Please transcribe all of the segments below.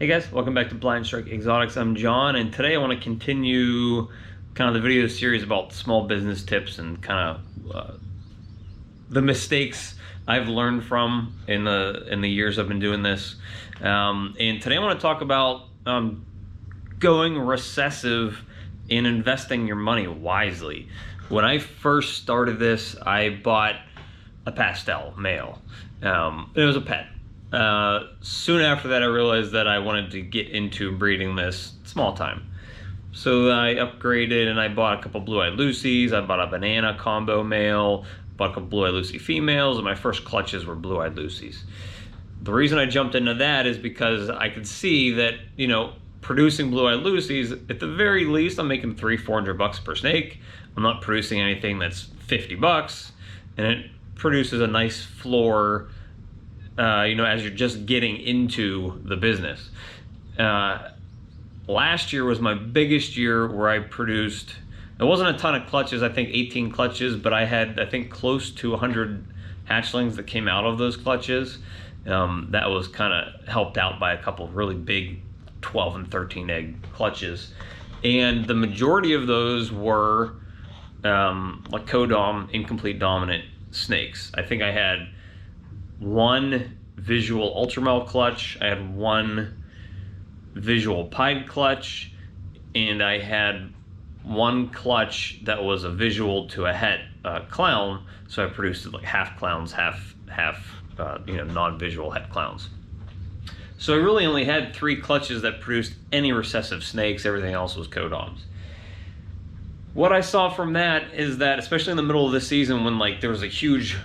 Hey guys, welcome back to Blind Strike Exotics. I'm John, and today I want to continue kind of the video series about small business tips and kind of the mistakes I've learned from in the years I've been doing this. And today I want to talk about going recessive and investing your money wisely. When I first started this, I bought a pastel male. It was a pet. Soon after that, I realized that I wanted to get into breeding this small time. So I upgraded and I bought a couple blue-eyed Lucies. I bought a banana combo male, bought a couple blue-eyed Lucy females, and my first clutches were blue-eyed Lucies. The reason I jumped into that is because I could see that, you know, producing blue-eyed Lucies, at the very least, I'm making $300-400 per snake. I'm not producing anything that's $50, and it produces a nice floor, you know, as you're just getting into the business. Last year was my biggest year where I produced, it wasn't a ton of clutches, I think 18 clutches, but I had, I think, close to 100 hatchlings that came out of those clutches. That was kind of helped out by a couple of really big 12 and 13 egg clutches. And the majority of those were like co-dom, incomplete dominant snakes. I think I had one visual ultramel clutch, I had one visual pied clutch, and I had one clutch that was a visual to a het clown. So I produced like half clowns, half you know, non-visual het clowns. So I really only had 3 clutches that produced any recessive snakes. Everything else was co-doms. What I saw from that is that, especially in the middle of the season, when like there was a huge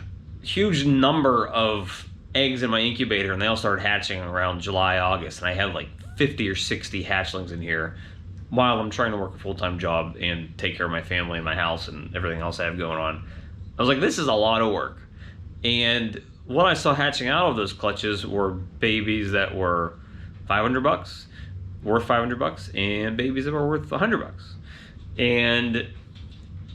number of eggs in my incubator and they all started hatching around July, August, and I had like 50 or 60 hatchlings in here while I'm trying to work a full-time job and take care of my family and my house and everything else I have going on. I was like, this is a lot of work. And what I saw hatching out of those clutches were babies that were $500, worth $500, and babies that were worth $100. And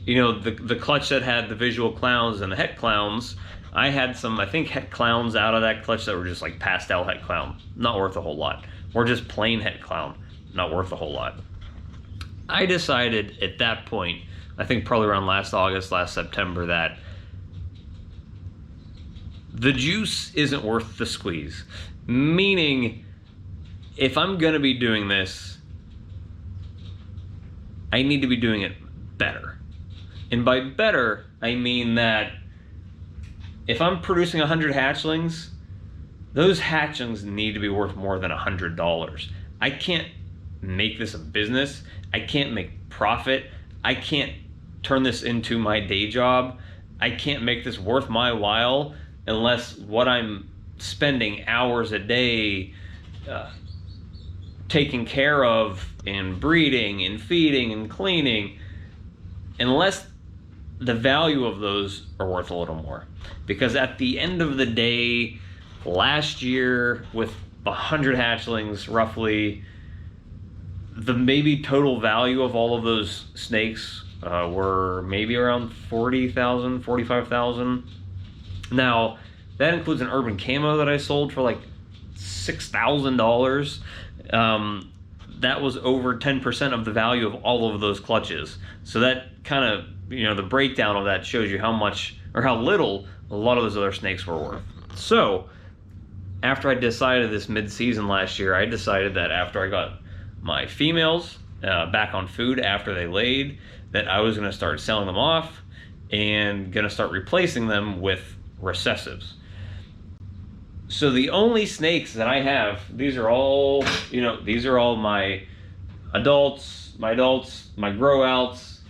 you know, the clutch that had the visual clowns and the het clowns, I had some, I think, het clowns out of that clutch that were just like pastel het clown, not worth a whole lot. Or just plain het clown, not worth a whole lot. I decided at that point, I think probably around last August, last September, that the juice isn't worth the squeeze. Meaning, if I'm gonna be doing this, I need to be doing it better. And by better, I mean that if I'm producing 100 hatchlings, those hatchlings need to be worth more than $100. I can't make this a business. I can't make profit. I can't turn this into my day job. I can't make this worth my while unless what I'm spending hours a day taking care of and breeding and feeding and cleaning, unless the value of those are worth a little more. Because at the end of the day, last year with 100 hatchlings roughly, the maybe total value of all of those snakes were maybe around $40,000, $45,000. Now, that includes an urban camo that I sold for like $6,000. That was over 10% of the value of all of those clutches. So that kind of, you know, the breakdown of that shows you how much or how little a lot of those other snakes were worth. So after I decided this mid-season last year, I decided that after I got my females back on food after they laid, that I was going to start selling them off and going to start replacing them with recessives. So the only snakes that I have, these are all, you know, these are all my adults, my grow outs,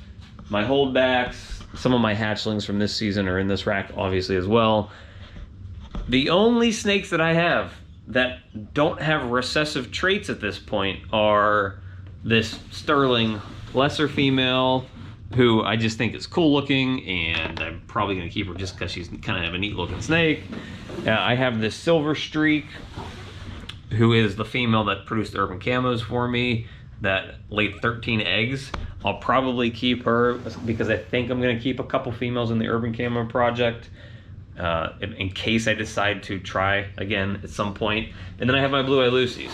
my holdbacks. Some of my hatchlings from this season are in this rack, obviously, as well. The only snakes that I have that don't have recessive traits at this point are this sterling lesser female, who I just think is cool looking, and I'm probably gonna keep her just because she's kind of a neat looking snake. I have this silver streak, who is the female that produced urban camos for me, that laid 13 eggs. I'll probably keep her because I think I'm gonna keep a couple females in the urban camo project in case I decide to try again at some point. And then I have my blue-eyed Lucies.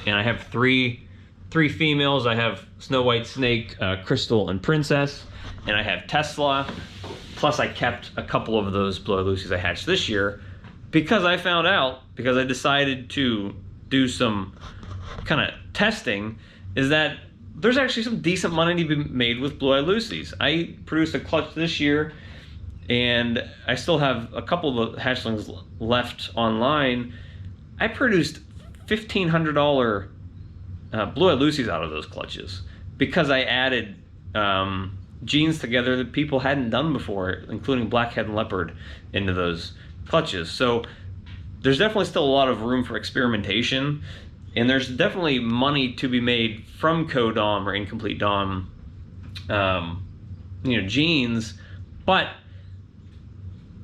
and I have three females. I have Snow White, Snake, Crystal, and Princess, and I have Tesla. Plus, I kept a couple of those Blue Eyed Lucy's I hatched this year because I found out, because I decided to do some kind of testing, is that there's actually some decent money to be made with Blue Eyed Lucy's. I produced a clutch this year, and I still have a couple of hatchlings left online. I produced $1,500 Blue Eyed Lucy's out of those clutches because I added genes together that people hadn't done before, including blackhead and leopard, into those clutches. So there's definitely still a lot of room for experimentation, and there's definitely money to be made from co-dom or incomplete dom genes. But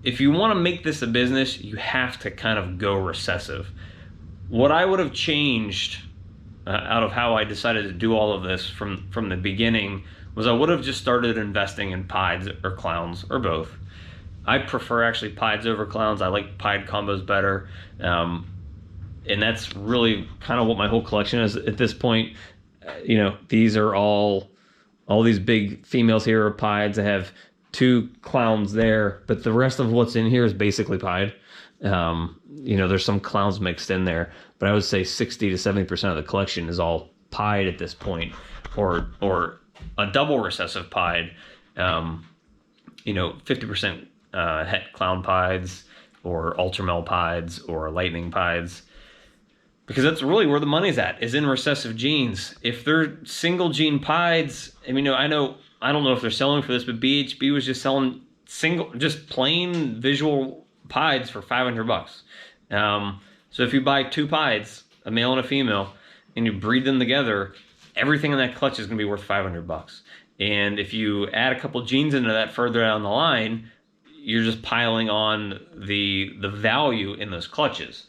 if you want to make this a business, you have to kind of go recessive. What I would have changed out of how I decided to do all of this from the beginning was I would have just started investing in pieds or clowns, or both. I prefer actually pieds over clowns. I like pied combos better. And that's really kind of what my whole collection is at this point. These are all these big females here are pieds. I have 2 clowns there, but the rest of what's in here is basically pied. There's some clowns mixed in there, but I would say 60 to 70% of the collection is all pied at this point, or a double recessive pied. 50% het clown pieds, or ultramel pieds, or lightning pieds. Because that's really where the money's at, is in recessive genes. If they're single gene pieds, I don't know if they're selling for this, but BHB was just selling just plain visual pieds for $500. So if you buy 2 pieds, a male and a female, and you breed them together, everything in that clutch is going to be worth $500. And if you add a couple genes into that further down the line, you're just piling on the value in those clutches.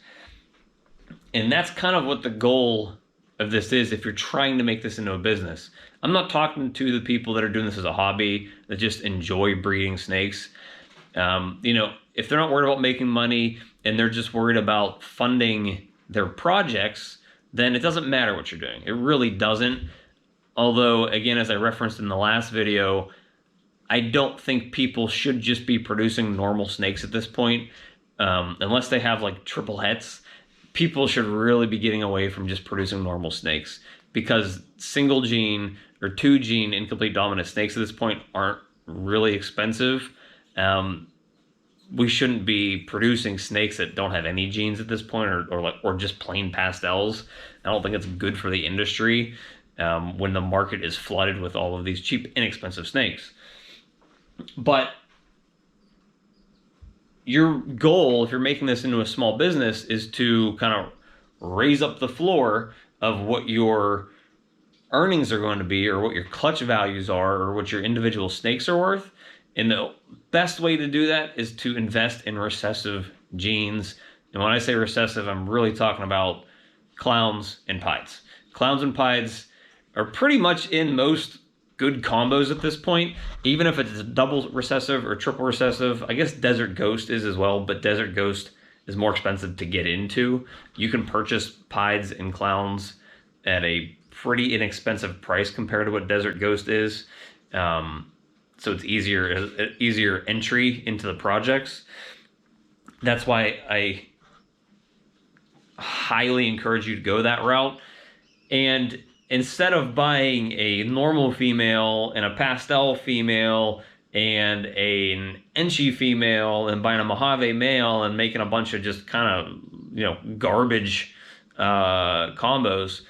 And that's kind of what the goal of this is if you're trying to make this into a business. I'm not talking to the people that are doing this as a hobby, that just enjoy breeding snakes. If they're not worried about making money and they're just worried about funding their projects, then it doesn't matter what you're doing. It really doesn't. Although, again, as I referenced in the last video, I don't think people should just be producing normal snakes at this point, unless they have like triple hets. People should really be getting away from just producing normal snakes, because single gene or 2 gene incomplete dominant snakes at this point aren't really expensive. We shouldn't be producing snakes that don't have any genes at this point, or just plain pastels. I don't think it's good for the industry when the market is flooded with all of these cheap, inexpensive snakes. But your goal, if you're making this into a small business, is to kind of raise up the floor of what your earnings are going to be, or what your clutch values are, or what your individual snakes are worth. And the best way to do that is to invest in recessive genes. And when I say recessive, I'm really talking about clowns and pieds. Clowns and pieds are pretty much in most good combos at this point, even if it's double recessive or triple recessive. I guess Desert Ghost is as well, but Desert Ghost is more expensive to get into. You can purchase pieds and clowns at a pretty inexpensive price compared to what Desert Ghost is. So it's easier entry into the projects. That's why I highly encourage you to go that route. And instead of buying a normal female and a pastel female and an Enchi female and buying a Mojave male and making a bunch of just kind of garbage combos,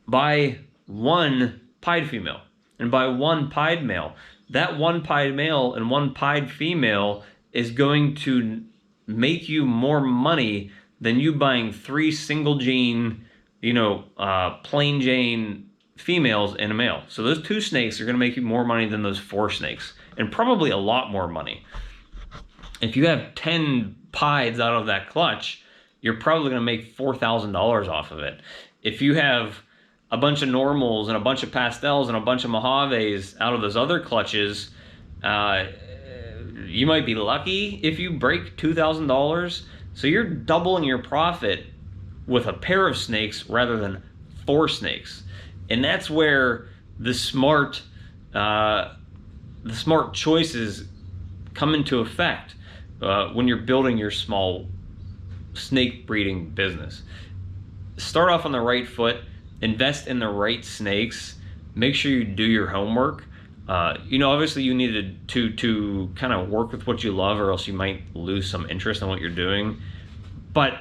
buy 1 pied female and buy 1 pied male. That 1 pied male and 1 pied female is going to make you more money than you buying 3 single gene, plain Jane females and a male. So those 2 snakes are going to make you more money than those 4 snakes, and probably a lot more money. If you have 10 pieds out of that clutch, you're probably going to make $4,000 off of it. If you have a bunch of normals and a bunch of pastels and a bunch of Mojaves out of those other clutches, you might be lucky if you break $2,000. So you're doubling your profit with a pair of snakes rather than 4 snakes. And that's where the smart choices come into effect when you're building your small snake breeding business. Start off on the right foot, invest in the right snakes, make sure you do your homework. Obviously you need to kind of work with what you love, or else you might lose some interest in what you're doing. But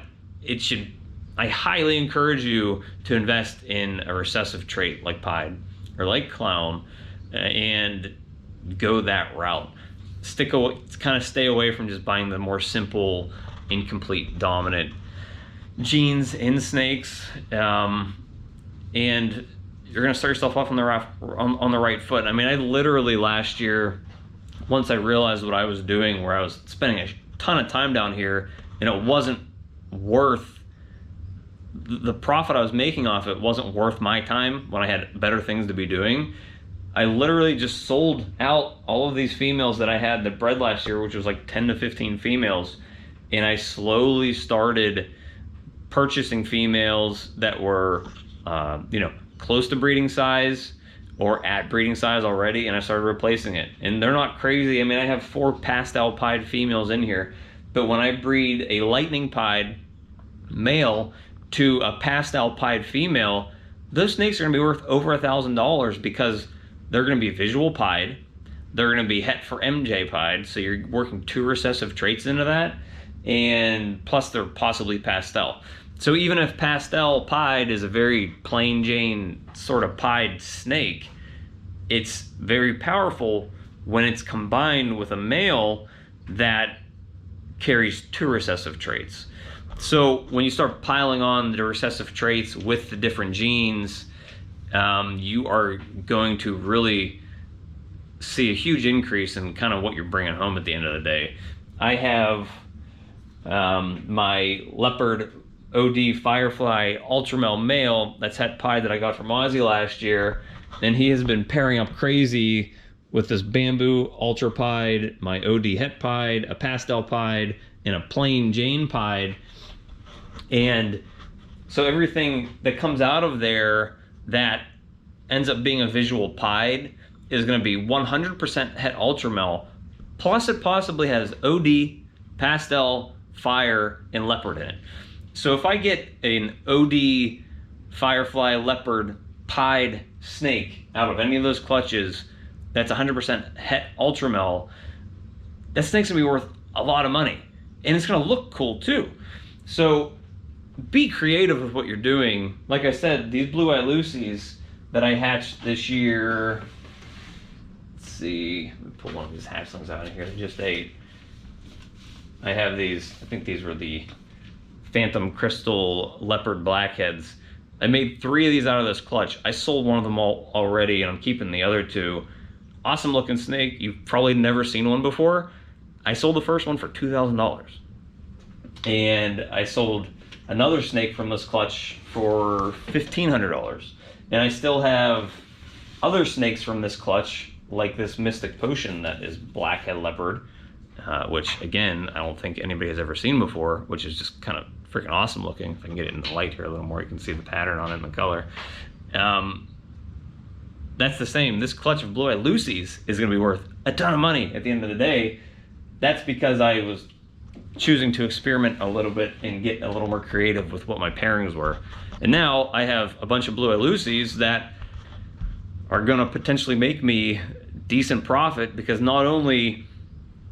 I highly encourage you to invest in a recessive trait like pied or like clown, and go that route. Kind of stay away from just buying the more simple, incomplete, dominant genes in snakes, and you're going to start yourself off on the right foot. I mean, I literally last year, once I realized what I was doing, where I was spending a ton of time down here, and it wasn't worth the profit I was making off it, wasn't worth my time when I had better things to be doing. I literally just sold out all of these females that I had that bred last year, which was like 10 to 15 females, and I slowly started purchasing females that were close to breeding size or at breeding size already, and I started replacing it. And they're not crazy. I mean, I have 4 pastel pied females in here, but when I breed a lightning pied male to a pastel pied female, those snakes are going to be worth over $1,000, because they're going to be visual pied, they're going to be het for MJ pied, so you're working 2 recessive traits into that, and plus they're possibly pastel. So even if pastel pied is a very plain Jane sort of pied snake, it's very powerful when it's combined with a male that carries 2 recessive traits. So when you start piling on the recessive traits with the different genes, you are going to really see a huge increase in kind of what you're bringing home at the end of the day. I have my leopard OD Firefly Ultramel male that's het pied that I got from Ozzy last year, and he has been pairing up crazy with this bamboo ultra pied, my OD het pied, a pastel pied, and a plain Jane pied. And so everything that comes out of there that ends up being a visual pied is going to be 100% het ultramel, plus it possibly has OD, pastel, fire, and leopard in it. So if I get an OD Firefly leopard pied snake out of any of those clutches that's 100% het ultramel, that snake's gonna be worth a lot of money, and it's gonna look cool too. So be creative with what you're doing. Like I said, these blue eye Lucies that I hatched this year, let's see, let me pull one of these hatchlings out of here. They just ate. I have these, I think these were the Phantom Crystal Leopard Blackheads. I made 3 of these out of this clutch. I sold one of them already, and I'm keeping the other 2. Awesome looking snake. You've probably never seen one before. I sold the first one for $2,000. And I sold another snake from this clutch for $1,500. And I still have other snakes from this clutch, like this Mystic Potion that is blackhead leopard, which again, I don't think anybody has ever seen before, which is just kind of freaking awesome looking. If I can get it in the light here a little more, you can see the pattern on it and the color. That's the same. This clutch of blue eye Lucies is going to be worth a ton of money at the end of the day. That's because I was choosing to experiment a little bit and get a little more creative with what my pairings were. And now I have a bunch of blue eye Lucies that are going to potentially make me decent profit, because not only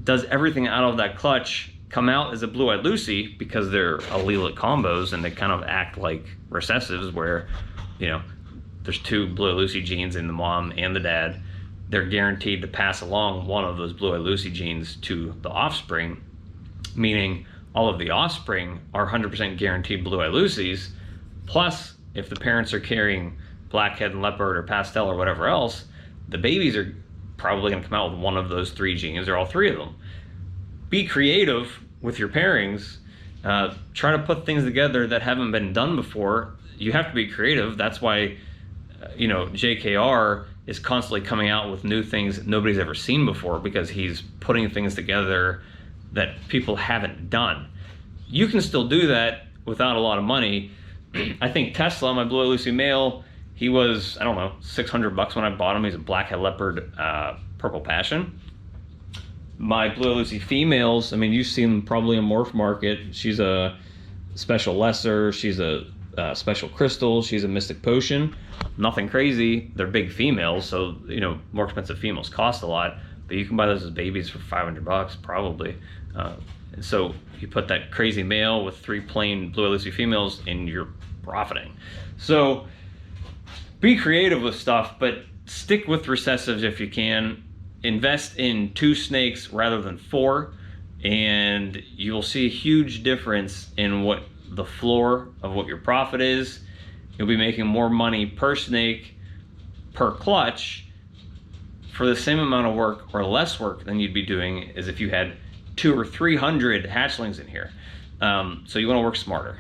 does everything out of that clutch come out as a blue eye Lucy, because they're allelic combos and they kind of act like recessives, where, you know, there's 2 blue eye Lucy genes in the mom and the dad. They're guaranteed to pass along one of those blue eye Lucy genes to the offspring, meaning all of the offspring are 100% guaranteed blue eye Lucies. Plus, if the parents are carrying blackhead and leopard or pastel or whatever else, the babies are probably going to come out with one of those 3 genes, or all 3 of them. Be creative with your pairings. Try to put things together that haven't been done before. You have to be creative. That's why JKR is constantly coming out with new things that nobody's ever seen before, because he's putting things together that people haven't done. You can still do that without a lot of money. I think Tesla, my Blue Lucy male, he was, I don't know, $600 when I bought him. He's a blackhead leopard, purple passion. My Blue Lucy females, I mean, you've seen them probably in Morph Market. She's a special lesser. She's a special crystal. She's a mystic potion. Nothing crazy. They're big females, so you know more expensive females cost a lot. But you can buy those as babies for $500 probably. And so you put that crazy male with 3 plain Blue Lucy females, and you're profiting. So be creative with stuff, but stick with recessives if you can. Invest in 2 snakes rather than 4, and you'll see a huge difference in what the floor of what your profit is. You'll be making more money per snake, per clutch, for the same amount of work or less work than you'd be doing as if you had 200 or 300 hatchlings in here. So you want to work smarter.